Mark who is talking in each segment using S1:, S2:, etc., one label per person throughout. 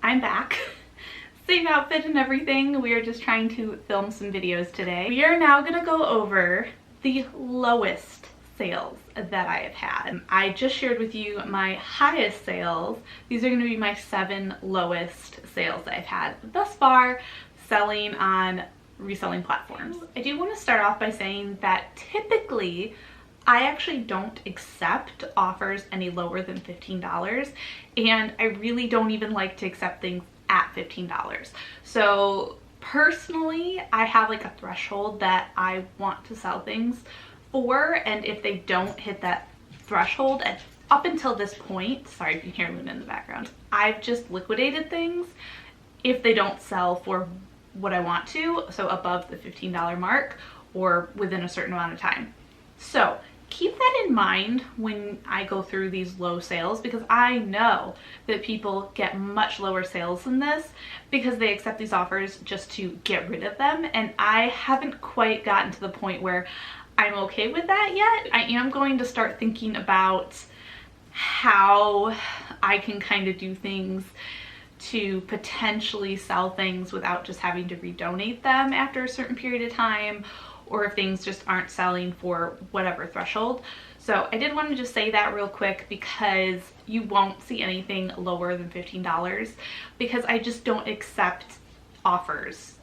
S1: I'm back. Same outfit and everything. We are just trying to film some videos today. We are now gonna go over the lowest sales that I have had. I just shared with you my highest sales. These are gonna be my 7 lowest sales that I've had thus far selling on reselling platforms. I do want to start off by saying that typically I actually don't accept offers any lower than $15, and I really don't even like to accept things at $15. So personally, I have like a threshold that I want to sell things for, and if they don't hit that threshold, up until this point, sorry if you hear Luna in the background, I've just liquidated things if they don't sell for what I want to, so above the $15 mark or within a certain amount of time. So keep that in mind when I go through these low sales, because I know that people get much lower sales than this because they accept these offers just to get rid of them, and I haven't quite gotten to the point where I'm okay with that yet. I am going to start thinking about how I can kind of do things to potentially sell things without just having to redonate them after a certain period of time, or if things just aren't selling for whatever threshold. So I did want to just say that real quick, because you won't see anything lower than $15 because I just don't accept offers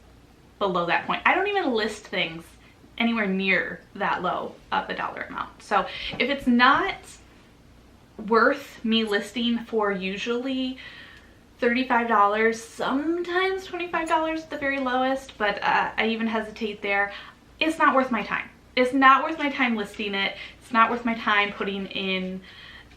S1: below that point. I don't even list things anywhere near that low of a dollar amount. So if it's not worth me listing for usually $35, sometimes $25 at the very lowest, but I even hesitate there. It's not worth my time. It's not worth my time listing it. It's not worth my time putting in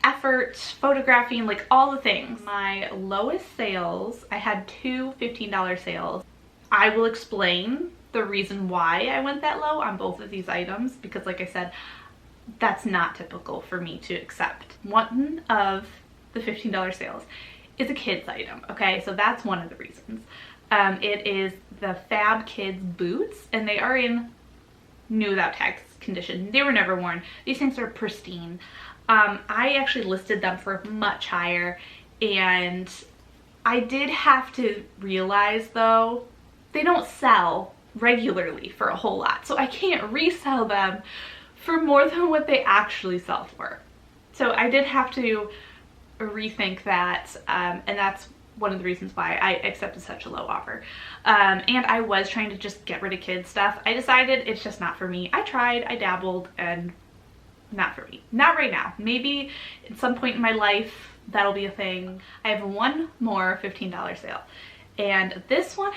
S1: effort, photographing, like all the things. My lowest sales, I had 2 $15 sales. I will explain the reason why I went that low on both of these items, because like I said, that's not typical for me to accept. One of the $15 sales is a kids item, okay? So that's one of the reasons. It is the Fab Kids boots, and they are in new without tags condition. They were never worn. These things are pristine. I actually listed them for much higher, and I did have to realize though, they don't sell regularly for a whole lot, so I can't resell them for more than what they actually sell for. So I did have to rethink that, and that's one of the reasons why I accepted such a low offer. And I was trying to just get rid of kids stuff. I decided it's just not for me. I tried, I dabbled, and not for me. Not right now. Maybe at some point in my life that'll be a thing. I have one more $15 sale, and this one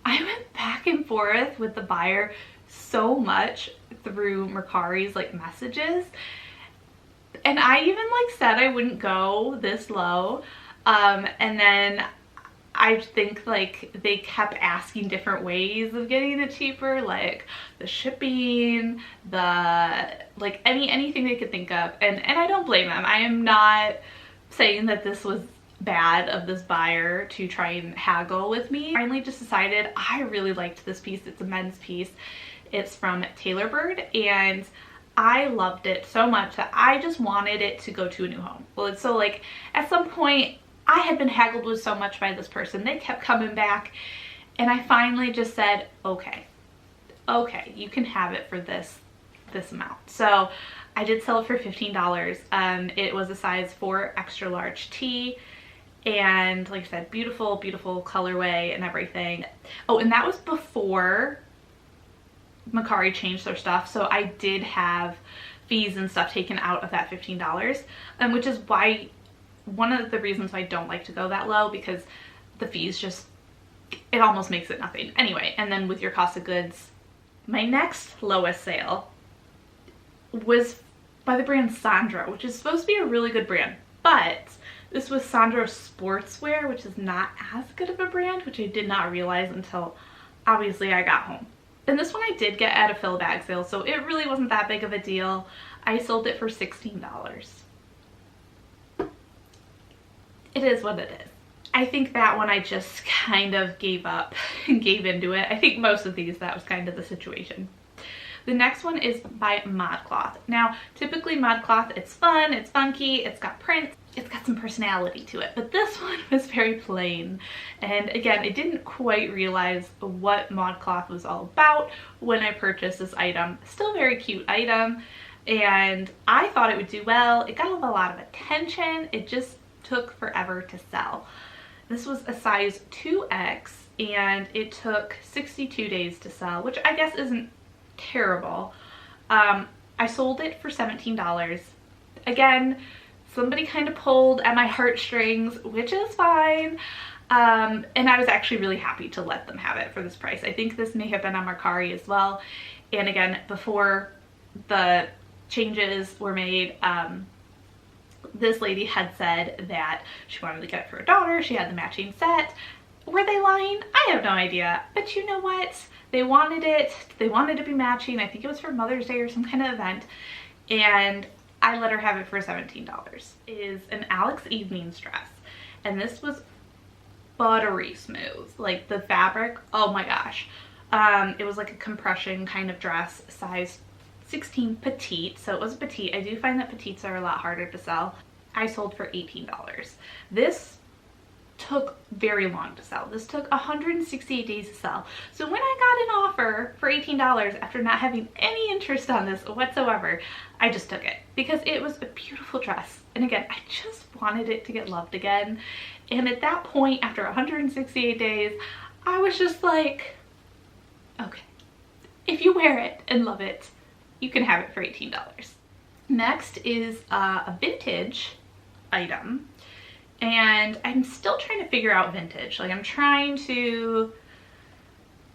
S1: I went back and forth with the buyer so much through Mercari's like messages, and I even like said I wouldn't go this low, and then I think like they kept asking different ways of getting it cheaper, like the shipping, the like anything they could think of, and I don't blame them. I am not saying that this was bad of this buyer to try and haggle with me. I finally just decided I really liked this piece. It's a men's piece. It's from Taylor Bird, and I loved it so much that I just wanted it to go to a new home. Well, so like at some point I had been haggled with so much by this person. They kept coming back, and I finally just said, okay, you can have it for this amount. So I did sell it for $15. It was a size 4 extra large T, and like I said, beautiful colorway and everything. Oh, and that was before Mercari changed their stuff, so I did have fees and stuff taken out of that $15, which is why one of the reasons why I don't like to go that low, because the fees just, it almost makes it nothing anyway. And then with your cost of goods, my next lowest sale was by the brand Sandro, which is supposed to be a really good brand, but this was Sandro Sportswear, which is not as good of a brand, which I did not realize until obviously I got home. And this one I did get at a fill bag sale, so it really wasn't that big of a deal. I sold it for $16. It is what it is. I think that one I just kind of gave up and gave into it. I think most of these, that was kind of the situation. The next one is by ModCloth. Now, typically ModCloth, it's fun, it's funky, it's got prints. it's got some personality to it, but this one was very plain. And again, I didn't quite realize what ModCloth was all about when I purchased this item. Still a very cute item, and I thought it would do well. It got a lot of attention. It just took forever to sell. This was a size 2X, and it took 62 days to sell, which I guess isn't terrible. I sold it for $17. Again, somebody kind of pulled at my heartstrings, which is fine. And I was actually really happy to let them have it for this price. I think this may have been on Mercari as well. And again, before the changes were made, this lady had said that she wanted to get it for her daughter. She had the matching set. Were they lying? I have no idea. But you know what? They wanted it. They wanted to be matching. I think it was for Mother's Day or some kind of event. And I let her have it for $17. It is an Alex Evenings dress. And this was buttery smooth. Like the fabric, oh my gosh. It was like a compression kind of dress, size 16 petite. So it was petite. I do find that petites are a lot harder to sell. I sold for $18. This took very long to sell. This took 168 days to sell. So when I got an offer for $18 after not having any interest on this whatsoever, I just took it because it was a beautiful dress. And again, I just wanted it to get loved again. And at that point, after 168 days, I was just like, okay, if you wear it and love it, you can have it for $18. Next is a vintage item. And I'm still trying to figure out vintage. Like I'm trying to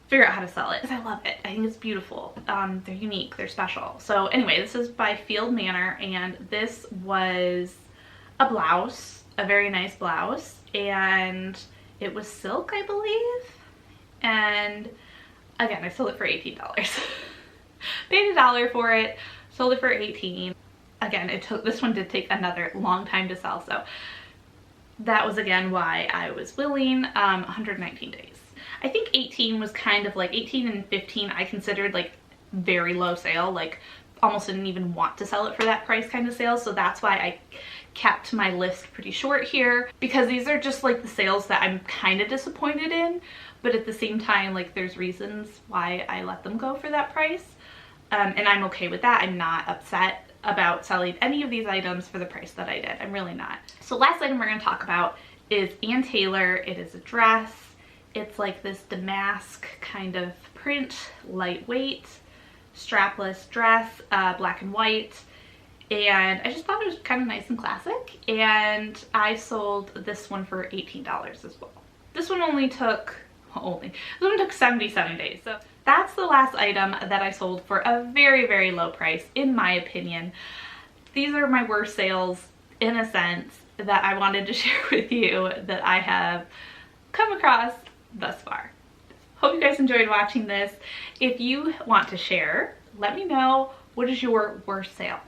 S1: figure out how to sell it because I love it. I think it's beautiful. They're unique, they're special. So anyway, this is by Field Manor, and this was a blouse, a very nice blouse, and it was silk, I believe. And again, I sold it for $18. Paid $1 for it, sold it for $18. Again, this one did take another long time to sell, so that was again why I was willing. 119 days. I think 18 was kind of like 18 and 15 I considered like very low sale, like almost didn't even want to sell it for that price kind of sale. So that's why I kept my list pretty short here, because these are just like the sales that I'm kind of disappointed in, but at the same time, like there's reasons why I let them go for that price. And I'm okay with that. I'm not upset about selling any of these items for the price that I did. I'm really not. So last item we're going to talk about is Ann Taylor. It is a dress. It's like this damask kind of print, lightweight, strapless dress, black and white. And I just thought it was kind of nice and classic. And I sold this one for $18 as well. This one this one took 77 days. So that's the last item that I sold for a very, very low price, in my opinion. These are my worst sales, in a sense, that I wanted to share with you that I have come across thus far. Hope you guys enjoyed watching this. If you want to share, let me know, what is your worst sale?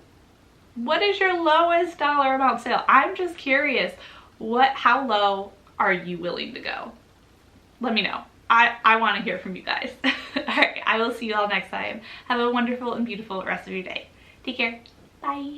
S1: What is your lowest dollar amount sale? I'm just curious, how low are you willing to go? Let me know. I want to hear from you guys. All right, I will see you all next time. Have a wonderful and beautiful rest of your day. Take care. Bye.